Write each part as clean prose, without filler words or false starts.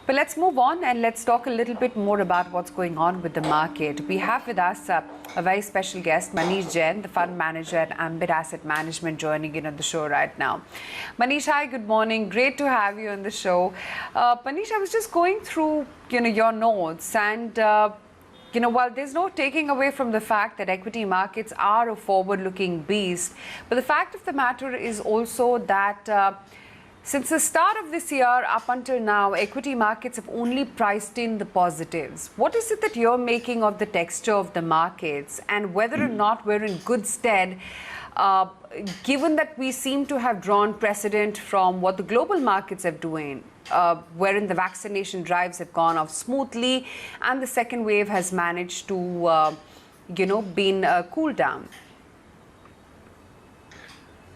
But let's move on and let's talk a little bit more about what's going on with the market. We have with us a very special guest, Manish Jain, the fund manager at Ambit Asset Management, joining in on the show right now. Manish, hi, good morning. Great to have you on the show. Manish, I was just going through, your notes and while there's no taking away from the fact that equity markets are a forward-looking beast, but the fact of the matter is also that since the start of this year up until now, equity markets have only priced in the positives. What is it that you're making of the texture of the markets and whether or not we're in good stead, given that we seem to have drawn precedent from what the global markets are doing, wherein the vaccination drives have gone off smoothly and the second wave has managed to, been cooled down?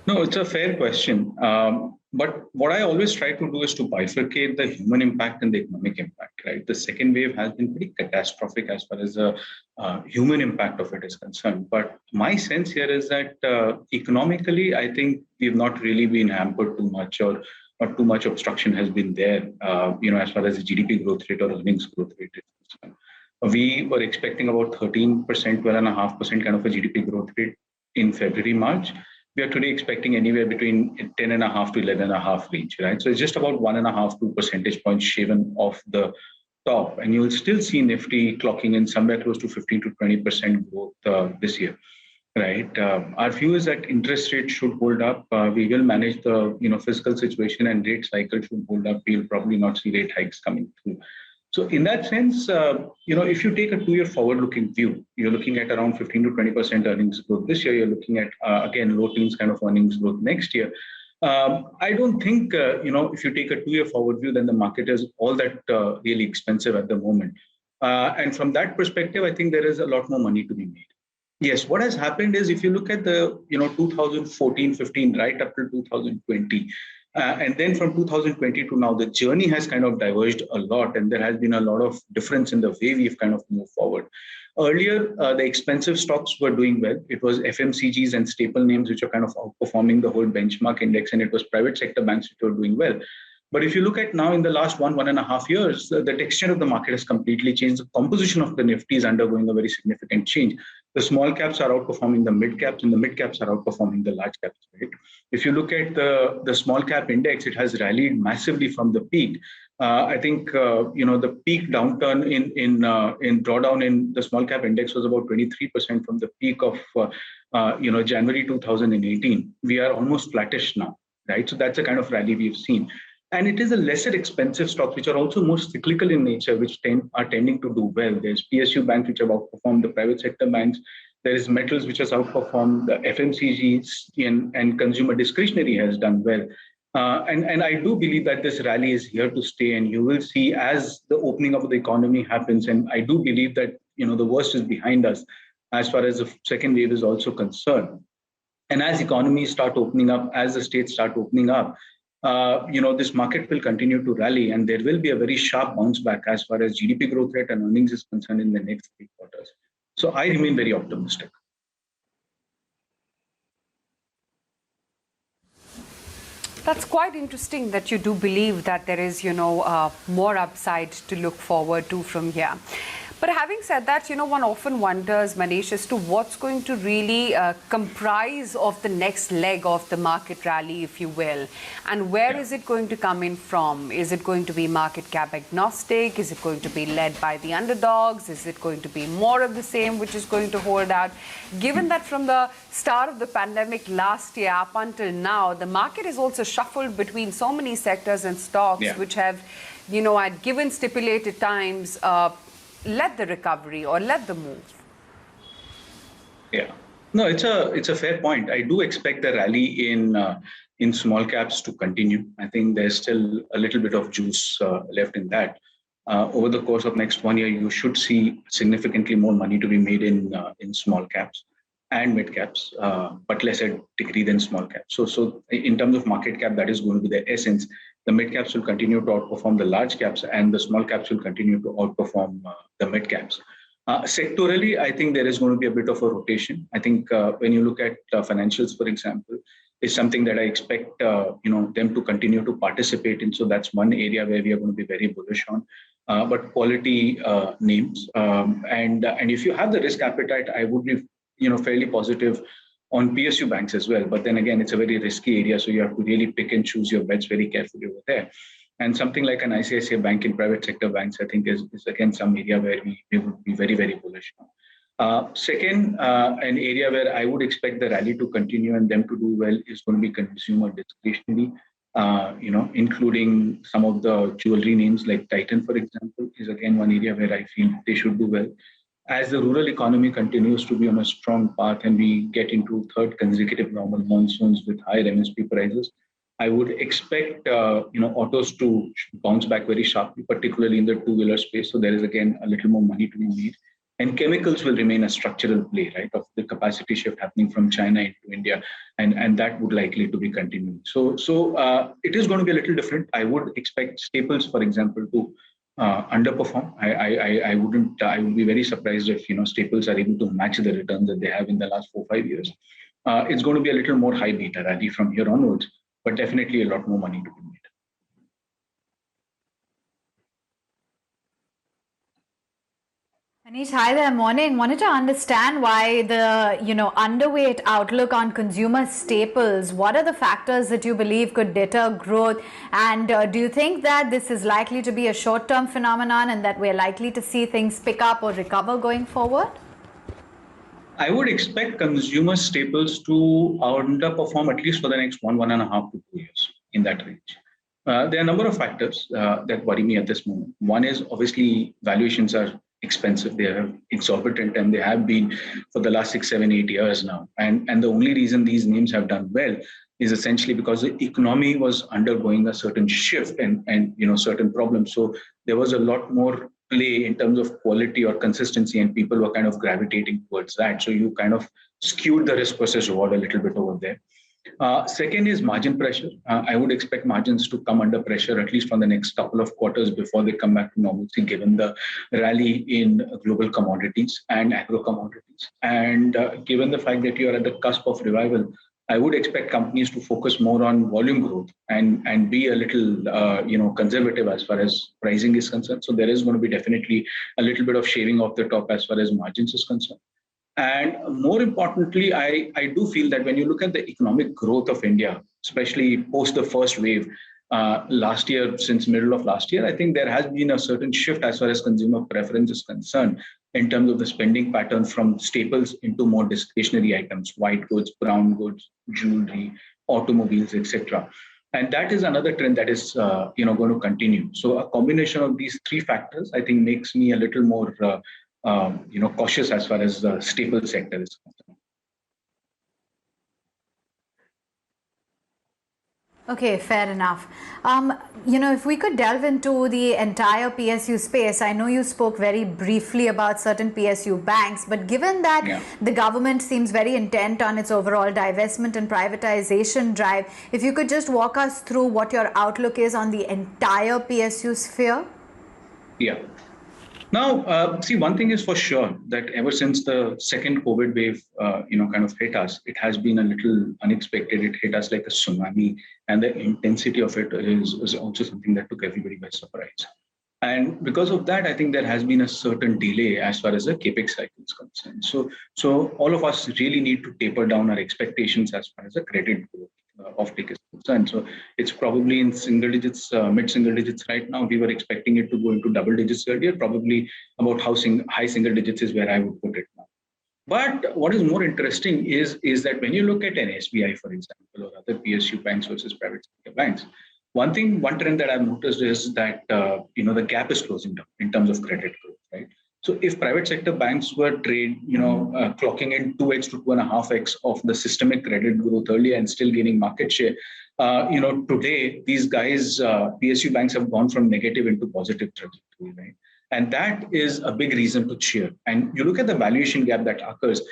No, it's a fair question. But what I always try to do is to bifurcate the human impact and the economic impact, right? The second wave has been pretty catastrophic as far as the human impact of it is concerned. But my sense here is that economically, I think we've not really been hampered too much, or too much obstruction has been there, as far as the GDP growth rate or earnings growth rate is concerned. We were expecting about 13%, 12.5% kind of a GDP growth rate in February, March. We are today expecting anywhere between 10.5 to 11.5 range, right? So it's just about 1.5, 2 percentage points shaven off the top. And you will still see Nifty clocking in somewhere close to 15 to 20% growth this year, right? Our view is that interest rates should hold up. We will manage the fiscal situation, and rate cycle should hold up. We'll probably not see rate hikes coming through. So in that sense, if you take a 2-year forward-looking view, you're looking at around 15 to 20% earnings growth this year. You're looking at, again, low teens kind of earnings growth next year. I don't think, if you take a 2-year forward view, then the market is all that really expensive at the moment. And from that perspective, I think there is a lot more money to be made. Yes, what has happened is if you look at the 2014, 15, right up to 2020, and then from 2020 to now, the journey has kind of diverged a lot, and there has been a lot of difference in the way we've kind of moved forward. Earlier, the expensive stocks were doing well. It was FMCGs and staple names which are kind of outperforming the whole benchmark index, and it was private sector banks which were doing well. But if you look at now in the last 1.5 years, the texture of the market has completely changed. The composition of the Nifty is undergoing a very significant change. The small caps are outperforming the mid caps, and the mid caps are outperforming the large caps, right? If you look at the small cap index, it has rallied massively from the peak. I think the peak downturn in drawdown in the small cap index was about 23% from the peak of January 2018. We are almost flattish now, right? So that's the kind of rally we've seen. And it is a lesser expensive stocks, which are also more cyclical in nature, which are tending to do well. There's PSU banks, which have outperformed the private sector banks. There is metals, which has outperformed the FMCGs, and consumer discretionary has done well. And I do believe that this rally is here to stay, and you will see as the opening of the economy happens. And I do believe that the worst is behind us as far as the second wave is also concerned. And as economies start opening up, as the states start opening up, this market will continue to rally, and there will be a very sharp bounce back as far as GDP growth rate and earnings is concerned in the next 3 quarters. So I remain very optimistic. That's quite interesting that you do believe that there is, more upside to look forward to from here. But having said that, one often wonders, Manish, as to what's going to really comprise of the next leg of the market rally, if you will. And where is it going to come in from? Is it going to be market cap agnostic? Is it going to be led by the underdogs? Is it going to be more of the same, which is going to hold out? Given that from the start of the pandemic last year up until now, the market is also shuffled between so many sectors and stocks, which have, at given stipulated times, led the recovery or led the move. Yeah, no, it's a fair point. I do expect the rally in small caps to continue. I think there's still a little bit of juice left in that. Over the course of next 1 year, you should see significantly more money to be made in small caps and mid caps, but lesser degree than small caps. So in terms of market cap, that is going to be the essence. The mid caps will continue to outperform the large caps, and the small caps will continue to outperform the mid caps. Sectorally, I think there is going to be a bit of a rotation. I think when you look at financials, for example, is something that I expect them to continue to participate in. So that's one area where we are going to be very bullish on. But quality names, and if you have the risk appetite, I would be fairly positive on PSU banks as well. But then again, it's a very risky area, so you have to really pick and choose your bets very carefully over there. And something like an ICICI bank in private sector banks, I think is again some area where we would be very, very bullish on. Second, an area where I would expect the rally to continue and them to do well is going to be consumer discretionary, including some of the jewelry names like Titan, for example, is again one area where I feel they should do well. As the rural economy continues to be on a strong path and we get into third consecutive normal monsoons with higher MSP prices, I would expect autos to bounce back very sharply, particularly in the two-wheeler space. So there is again a little more money to be made. And chemicals will remain a structural play, right, of the capacity shift happening from China into India, and that would likely to be continuing. So it is going to be a little different. I would expect staples, for example, to underperform. I would be very surprised if staples are able to match the returns that they have in the last 4-5 years. It's going to be a little more high beta rally from here onwards, but definitely a lot more money to be made. Manish, hi there. Morning. Wanted to understand why the underweight outlook on consumer staples. What are the factors that you believe could deter growth? And do you think that this is likely to be a short-term phenomenon and that we're likely to see things pick up or recover going forward? I would expect consumer staples to underperform at least for the next 1.5 to 2 years in that range. There are a number of factors that worry me at this moment. One is obviously valuations are expensive. They are exorbitant, and they have been for the last 6, 7, 8 years now. And the only reason these names have done well is essentially because the economy was undergoing a certain shift and certain problems. So there was a lot more play in terms of quality or consistency, and people were kind of gravitating towards that. So you kind of skewed the risk versus reward a little bit over there. Second is margin pressure. I would expect margins to come under pressure at least for the next couple of quarters before they come back to normalcy, given the rally in global commodities and agro commodities. And given the fact that you are at the cusp of revival, I would expect companies to focus more on volume growth and be a little conservative as far as pricing is concerned. So there is going to be definitely a little bit of shaving off the top as far as margins is concerned. And more importantly, I do feel that when you look at the economic growth of India, especially post the first wave last year, since middle of last year, I think there has been a certain shift as far as consumer preference is concerned in terms of the spending pattern from staples into more discretionary items, white goods, brown goods, jewelry, automobiles, etc. And that is another trend that is going to continue. So a combination of these three factors, I think, makes me a little more cautious as far as the staple sector is concerned. Okay, fair enough. If we could delve into the entire PSU space, I know you spoke very briefly about certain PSU banks, but given that the government seems very intent on its overall divestment and privatization drive, if you could just walk us through what your outlook is on the entire PSU sphere? Yeah. Now, see, one thing is for sure that ever since the second COVID wave, kind of hit us, it has been a little unexpected. It hit us like a tsunami, and the intensity of it is also something that took everybody by surprise. And because of that, I think there has been a certain delay as far as the capex cycle is concerned. So all of us really need to taper down our expectations as far as the credit growth of take is concerned. So it's probably in single digits, mid-single digits right now. We were expecting it to go into double digits earlier, probably about high single digits is where I would put it now. But what is more interesting is that when you look at an SBI, for example, or other PSU banks versus private sector banks, one trend that I've noticed is that the gap is closing down in terms of credit growth, right? So if private sector banks were clocking in 2x to 2.5x of the systemic credit growth earlier and still gaining market share, today these guys, PSU banks have gone from negative into positive trajectory, right? And that is a big reason to cheer. And you look at the valuation gap that occurs,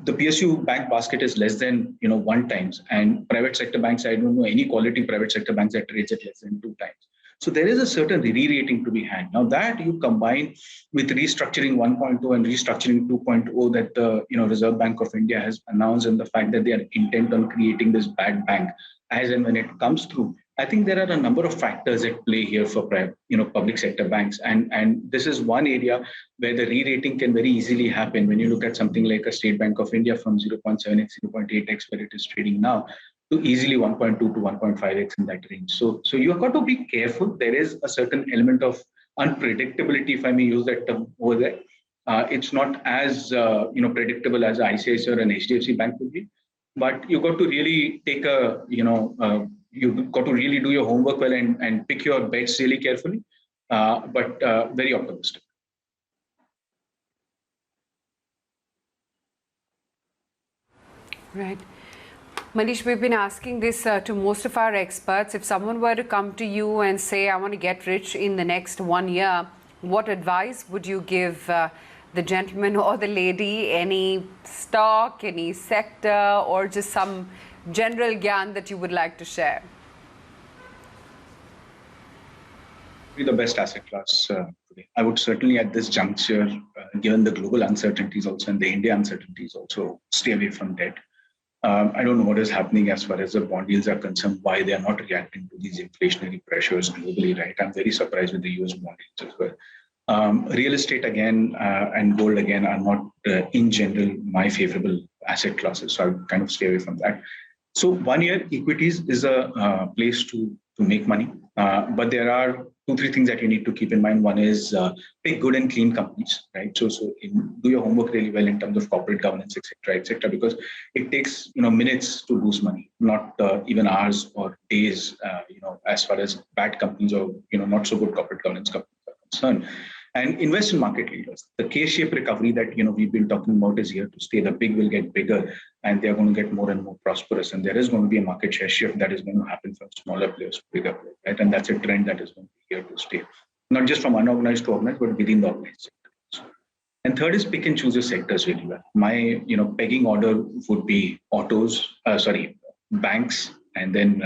the PSU bank basket is less than 1 times, and private sector banks, I don't know any quality private sector banks that trades at less than 2 times. So there is a certain re-rating to be had. Now that you combine with restructuring 1.0 and restructuring 2.0 that the Reserve Bank of India has announced, and the fact that they are intent on creating this bad bank as and when it comes through, I think there are a number of factors at play here for public sector banks, and this is one area where the re-rating can very easily happen when you look at something like a State Bank of India from 0.7x, 0.8x where it is trading now, to easily 1.2 to 1.5x in that range. So you've got to be careful. There is a certain element of unpredictability, if I may use that term over there. It's not as predictable as ICICI or an HDFC bank would be, but you've got to really take you've got to really do your homework well and pick your bets really carefully, but very optimistic. Right. Manish, we've been asking this to most of our experts. If someone were to come to you and say, I want to get rich in the next 1 year, what advice would you give the gentleman or the lady? Any stock, any sector, or just some general gyan that you would like to share? The best asset class today. I would certainly at this juncture, given the global uncertainties also and the India uncertainties also, stay away from debt. I don't know what is happening as far as the bond yields are concerned, why they are not reacting to these inflationary pressures globally, right? I'm very surprised with the US bond yields as well. Real estate again and gold again are not in general my favorable asset classes. So I would kind of stay away from that. So 1 year equities is a place to make money. But there are 2-3 things that you need to keep in mind. One is pick good and clean companies, right? So do your homework really well in terms of corporate governance, et cetera, because it takes minutes to lose money, not even hours or days. As far as bad companies or not so good corporate governance companies are concerned. And invest in market leaders. The K-shaped recovery that we've been talking about is here to stay. The big will get bigger, and they're going to get more and more prosperous. And there is going to be a market share shift that is going to happen from smaller players to bigger players, right? And that's a trend that is going to be here to stay, not just from unorganized to organized, but within the organized sector. And third is pick and choose your sectors really well. My pegging order would be banks, and then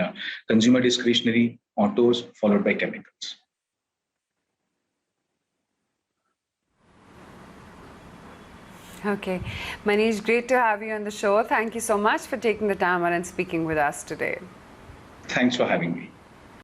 consumer discretionary, autos, followed by chemicals. Okay. Manish, great to have you on the show. Thank you so much for taking the time out and speaking with us today. Thanks for having me.